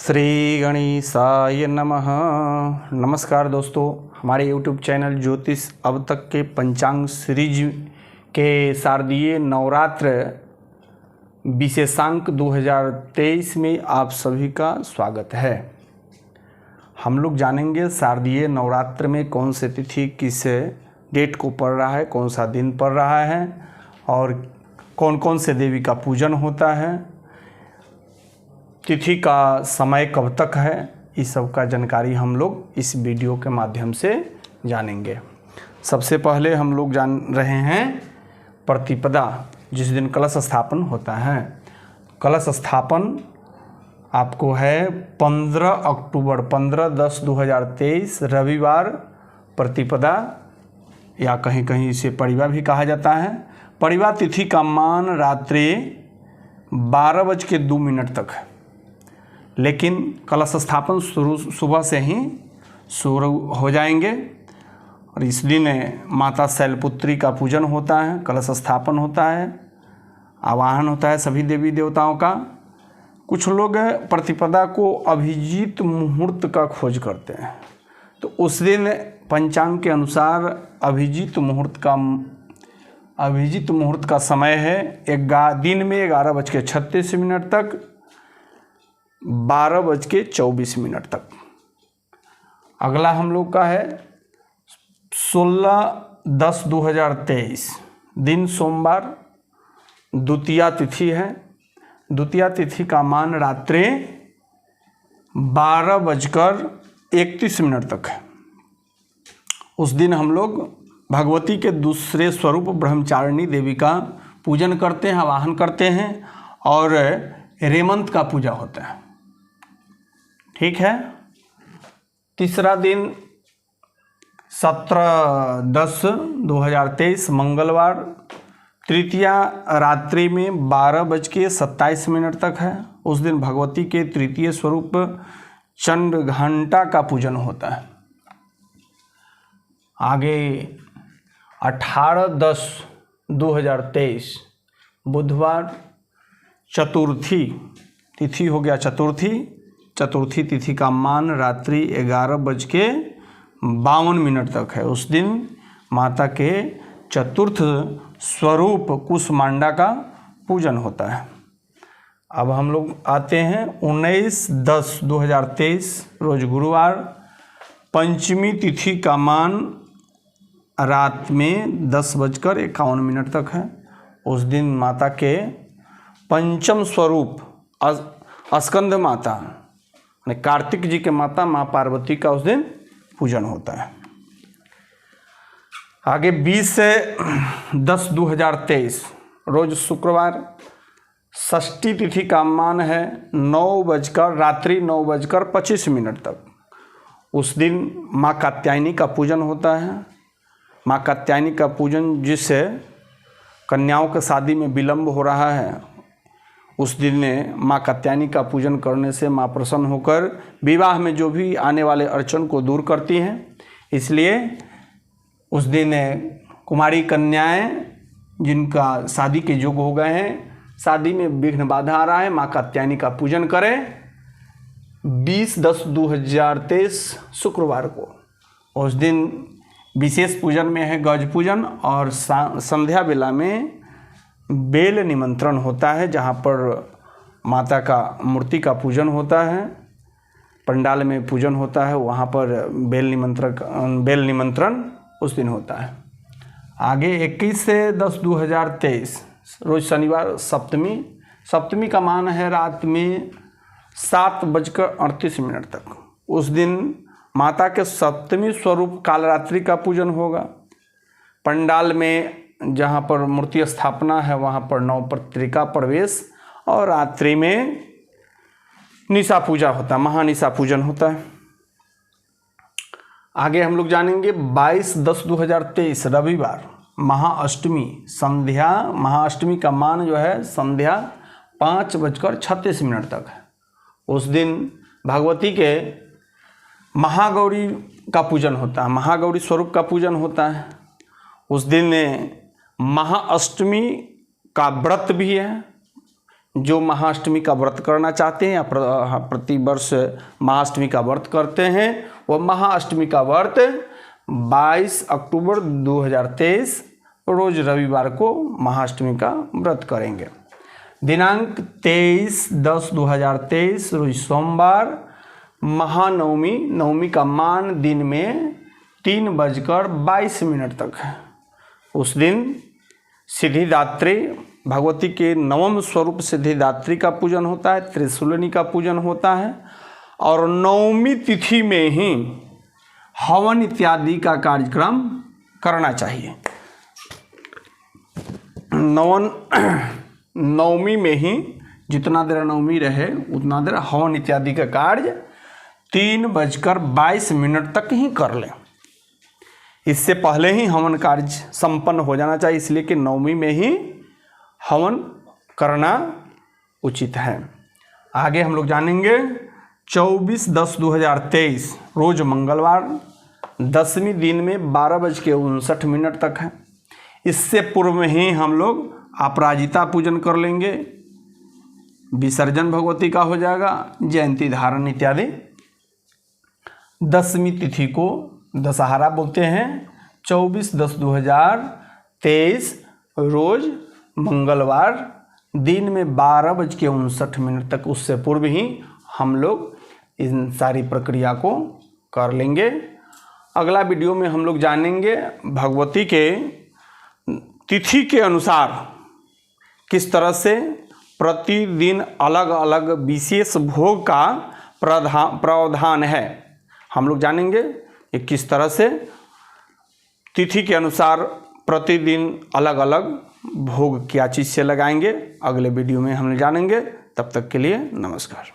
श्री गणेशाय नमः। नमस्कार दोस्तों, हमारे YouTube चैनल ज्योतिष अब तक के पंचांग सीरीज के शारदीय नवरात्र विशेषांक 2023 में आप सभी का स्वागत है। हम लोग जानेंगे शारदीय नवरात्र में कौन से तिथि किस डेट को पड़ रहा है, कौन सा दिन पड़ रहा है और कौन कौन से देवी का पूजन होता है, तिथि का समय कब तक है। इस सब का जानकारी हम लोग इस वीडियो के माध्यम से जानेंगे। सबसे पहले हम लोग जान रहे हैं प्रतिपदा, जिस दिन कलश स्थापन होता है। कलश स्थापन आपको है 15 अक्टूबर 15/10/2023 रविवार प्रतिपदा, या कहीं कहीं इसे परिवा भी कहा जाता है। परिवा तिथि का मान रात्रि 12:02 तक है, लेकिन कलश स्थापन सुबह से ही शुरू हो जाएंगे। और इस दिन माता शैलपुत्री का पूजन होता है, कलश स्थापन होता है, आवाहन होता है सभी देवी देवताओं का। कुछ लोग प्रतिपदा को अभिजीत मुहूर्त का खोज करते हैं, तो उस दिन पंचांग के अनुसार अभिजीत मुहूर्त का समय है दिन में 11:36 तक 12:24 तक। अगला हम लोग का है 16/10/2023 दिन सोमवार, द्वितीया तिथि है। द्वितीया तिथि का मान रात्रि 12:31 तक है। उस दिन हम लोग भगवती के दूसरे स्वरूप ब्रह्मचारिणी देवी का पूजन करते हैं, आवाहन करते हैं और रेमंत का पूजा होता है। ठीक है। तीसरा दिन 17/10/2023 मंगलवार, तृतीया रात्रि में 12:27 तक है। उस दिन भगवती के तृतीय स्वरूप चंड घंटा का पूजन होता है। आगे 18/10/2023 बुधवार, चतुर्थी तिथि हो गया। चतुर्थी तिथि का मान रात्रि 11:52 तक है। उस दिन माता के चतुर्थ स्वरूप कुसमांडा का पूजन होता है। अब हम लोग आते हैं 19/10/2023 रोज गुरुवार, पंचमी तिथि का मान रात में 10:51 तक है। उस दिन माता के पंचम स्वरूप स्कंद माता, कार्तिक जी के माता माँ पार्वती का उस दिन पूजन होता है। आगे 20/10/2023 रोज शुक्रवार, षष्ठी तिथि का मान है रात्रि 9:25 तक। उस दिन माँ कात्यायनी का पूजन होता है। माँ कात्यायनी का पूजन, जिससे कन्याओं के शादी में विलम्ब हो रहा है, उस दिन माँ कात्यायनी का पूजन करने से माँ प्रसन्न होकर विवाह में जो भी आने वाले अड़चन को दूर करती हैं। इसलिए उस दिन कुमारी कन्याएं जिनका शादी के योग हो गए हैं, शादी में विघ्न बाधा आ रहा है, माँ कात्यायनी का पूजन करें 20/10/2023 शुक्रवार को। उस दिन विशेष पूजन में है गज पूजन, और संध्या बेला में बेल निमंत्रण होता है, जहाँ पर माता का मूर्ति का पूजन होता है, पंडाल में पूजन होता है, वहाँ पर बेल निमंत्रण उस दिन होता है। आगे 21/10/2023 रोज शनिवार, सप्तमी का मान है रात में 7:38 तक। उस दिन माता के सप्तमी स्वरूप कालरात्रि का पूजन होगा। पंडाल में जहाँ पर मूर्ति स्थापना है वहाँ पर नवपत्रिका प्रवेश और रात्रि में निशा पूजा होता है, महानिशा पूजन होता है। आगे हम लोग जानेंगे 22/10/2023 रविवार, महाअष्टमी संध्या। महाअष्टमी का मान जो है संध्या 5:36 तक है। उस दिन भगवती के महागौरी का पूजन होता है, महागौरी स्वरूप का पूजन होता है। उस दिन महाअष्टमी का व्रत भी है, जो महाअष्टमी का व्रत करना चाहते हैं या प्रतिवर्ष महाअष्टमी का व्रत करते हैं, वह महाअष्टमी का व्रत 22 अक्टूबर 2023 रोज रविवार को महाअष्टमी का व्रत करेंगे। दिनांक 23/10/2023 रोज सोमवार महानवमी, नवमी का मान दिन में 3:22 तक है। उस दिन सिद्धिदात्री भगवती के नवम स्वरूप सिद्धिदात्री का पूजन होता है, त्रिशूलिनी का पूजन होता है और नवमी तिथि में ही हवन इत्यादि का कार्यक्रम करना चाहिए। नवमी में ही जितना देर नवमी रहे उतना देर हवन इत्यादि का कार्य 3:22 तक ही कर लें। इससे पहले ही हवन कार्य संपन्न हो जाना चाहिए, इसलिए कि नवमी में ही हवन करना उचित है। आगे हम लोग जानेंगे 24/10/2023 रोज मंगलवार, दसवीं दिन में 12:59 तक है। इससे पूर्व में ही हम लोग अपराजिता पूजन कर लेंगे, विसर्जन भगवती का हो जाएगा, जयंती धारण इत्यादि। दसवीं तिथि को दशहरा बोलते हैं। 24/10/2023 रोज मंगलवार दिन में 12:59 तक, उससे पूर्व ही हम लोग इन सारी प्रक्रिया को कर लेंगे। अगला वीडियो में हम लोग जानेंगे भगवती के तिथि के अनुसार किस तरह से प्रतिदिन अलग अलग विशेष भोग का प्रावधान है। हम लोग जानेंगे कि किस तरह से तिथि के अनुसार प्रतिदिन अलग अलग भोग क्या चीज़ से लगाएंगे। अगले वीडियो में हम जानेंगे। तब तक के लिए नमस्कार।